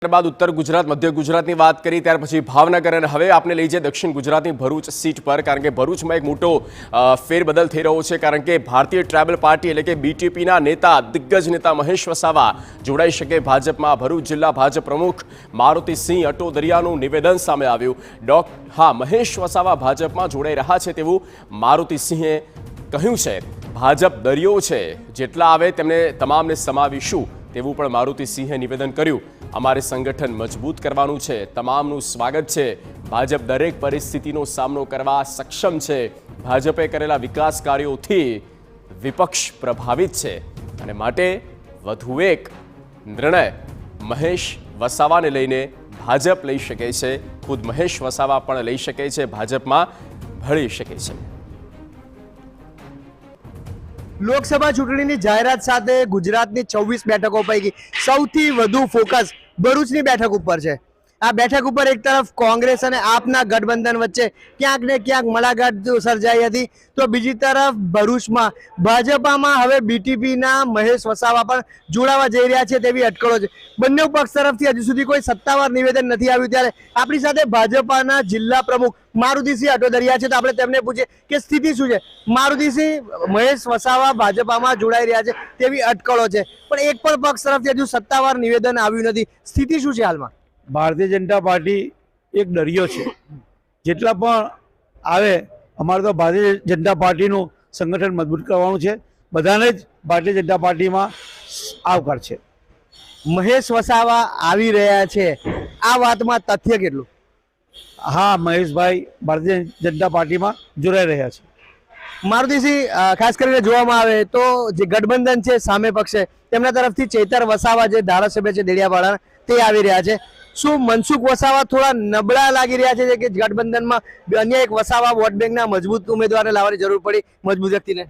ત્યારબાદ ઉત્તર ગુજરાત મધ્ય ગુજરાતની વાત કરી ત્યાર પછી ભાવનગર અને હવે આપણે લઈ જઈએ દક્ષિણ ગુજરાતની ભરૂચ સીટ પર કારણ કે ભરૂચમાં એક મોટો ફેરબદલ થઈ રહ્યો છે કારણ કે ભારતીય ટ્રાઇબલ પાર્ટી એટલે કે બીટીપીના નેતા દિગ્ગજ નેતા મહેશ વસાવા જોડાઈ શકે ભાજપમાં। ભરૂચ જિલ્લા ભાજપ પ્રમુખ મારુતિસિંહ અટોદરિયાનું નિવેદન સામે આવ્યું। મહેશ વસાવા ભાજપમાં જોડાઈ રહ્યા છે તેવું મારુતિસિંહે કહ્યું છે। ભાજપ દરિયો છે, જેટલા આવે તેમને તમામને સમાવીશું તેવું પણ મારુતિસિંહે નિવેદન કર્યું। અમારે સંગઠન મજબૂત કરવાનું છે, તમામનું સ્વાગત છે। ભાજપ દરેક પરિસ્થિતિનો સામનો કરવા સક્ષમ છે। ભાજપે કરેલા વિકાસ કાર્યોથી વિપક્ષ પ્રભાવિત છે અને માટે વધુ એક નિર્ણય મહેશ વસાવાને લઈને ભાજપ લઈ શકે છે। ખુદ મહેશ વસાવા પણ લઈ શકે છે, ભાજપમાં ભળી શકે છે। લોકસભા ચૂંટણીની જાહેરાત સાથે ગુજરાતની 24 બેઠકો પૈકી સૌથી વધુ ફોકસ ભરૂચની બેઠક ઉપર છે। આ બેઠક ઉપર એક તરફ કોંગ્રેસ અને આપના ગઠબંધન વચ્ચે ક્યાંક ને ક્યાંક મલાગાટ સર્જાઈ હતી, તો બીજી તરફ ભરૂચમાં ભાજપામાં હવે બીટીપીના મહેશ વસાવા પણ જોડાવા જઈ રહ્યા છે તેવી અટકળો છે। બંને પક્ષ તરફથી હજુ સુધી કોઈ સત્તાવાર નિવેદન નથી આવ્યું, ત્યારે આપણી સાથે ભાજપાના જિલ્લા પ્રમુખ મારુતિસિંહ અટોદરિયા છે, તો આપણે તેમને પૂછીએ કે સ્થિતિ શું છે। મારુતિસિંહ, મહેશ વસાવા ભાજપામાં જોડાઈ રહ્યા છે તેવી અટકળો છે, પણ એક પણ પક્ષ તરફથી હજુ સત્તાવાર નિવેદન આવ્યું નથી, સ્થિતિ શું છે હાલમાં? ભારતીય જનતા પાર્ટી એક દરિયો છે, જેટલા પણ આવે અમારે તો ભારતીય જનતા પાર્ટીનું સંગઠન મજબૂત કરવાનું છે। બધાને જ ભારતીય જનતા પાર્ટીમાં આવકાર છે। મહેશ વસાવા આવી રહ્યા છે, આ વાતમાં તથ્ય કેટલું? હા, મહેશભાઈ ભારતીય જનતા પાર્ટીમાં જોડાઈ રહ્યા છે। મારુતિસિંહ, ખાસ કરીને જોવામાં આવે તો જે ગઠબંધન છે સામે પક્ષે, તેમના તરફથી ચેતર વસાવા જે ધારાસભ્ય છે દેડિયાપાડાના, તે આવી રહ્યા છે। શું મનસુખ વસાવા થોડા નબળા લાગી રહ્યા છે કે ગઠબંધનમાં અન્ય એક વસાવા વોટ બેંકના મજબૂત ઉમેદવારને લાવવાની જરૂર પડી, મજબૂત વ્યક્તિને?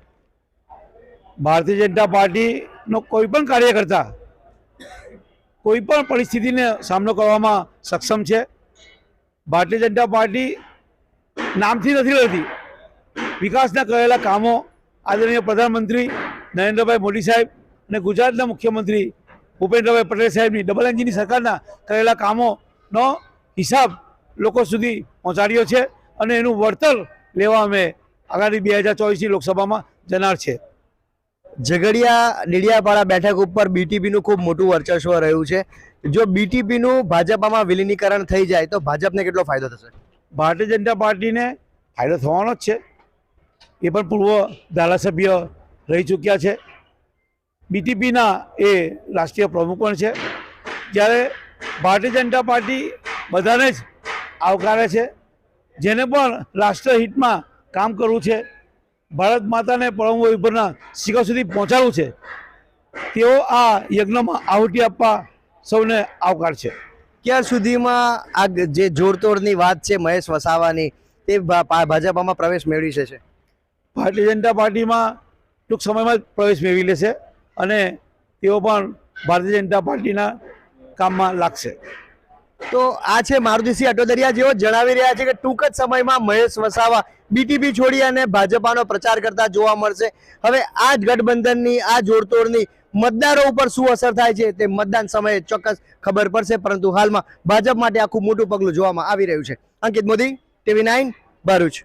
ભારતીય જનતા પાર્ટીનો કોઈ પણ કાર્યકર્તા કોઈ પણ પરિસ્થિતિને સામનો કરવામાં સક્ષમ છે। ભારતીય જનતા પાર્ટી નામથી નથી લડતી, વિકાસના કરેલા કામો આદરણીય પ્રધાનમંત્રી નરેન્દ્રભાઈ મોદી સાહેબ અને ગુજરાતના મુખ્યમંત્રી ભૂપેન્દ્રભાઈ પટેલ સાહેબની ડબલ એન્જિનની સરકારના કરેલા કામોનો હિસાબ લોકો સુધી પહોંચાડ્યો છે અને એનું વળતર લેવા અમે આગામી 2024ની લોકસભામાં જનાર છે। ઝઘડિયા ડેડિયાપાડા બેઠક ઉપર બીટીપીનું ખૂબ મોટું વર્ચસ્વ રહ્યું છે, જો બીટીપીનું ભાજપામાં વિલીનીકરણ થઈ જાય તો ભાજપને કેટલો ફાયદો થશે? ભારતીય જનતા પાર્ટીને ફાયદો થવાનો જ છે, એ પણ પૂર્વ ધારાસભ્ય રહી ચૂક્યા છે। બીટીપીના એ રાષ્ટ્રીય પ્રમુખ પણ છે। જ્યારે ભારતીય જનતા પાર્ટી બધાને જ આવકારે છે, જેને પણ રાષ્ટ્રહિતમાં કામ કરવું છે, ભારત માતાને પરમ વિભરના શિખર સુધી પહોંચાડવું છે, તેઓ આ યજ્ઞમાં આહુતિ આપવા સૌને આવકાર છે। ક્યાં સુધીમાં આ જે જોડતોડની વાત છે મહેશ વસાવાની, તે ભાજપામાં પ્રવેશ મેળવી છે? ભારતીય જનતા પાર્ટીમાં ટૂંક સમયમાં જ પ્રવેશ મેળવી લેશે અને તેઓ પણ ભારતીય જનતા પાર્ટીના કામમાં લાગશે। તો આ છે મારુતિસિંહ અટોદરિયા, જેઓ જણાવી રહ્યા છે કે ટૂંક જ સમયમાં મહેશ વસાવા બીટીપી છોડી અને ભાજપાનો પ્રચાર કરતા જોવા મળશે। હવે આ જ ગઠબંધનની, આ જોડતોડની મતદારો ઉપર શું અસર થાય છે તે મતદાન સમયે ચોક્કસ ખબર પડશે, પરંતુ હાલમાં ભાજપ માટે આ ખૂબ મોટું પગલું જોવામાં આવી રહ્યું છે। અંકિત મોદી, TV9, ભરૂચ।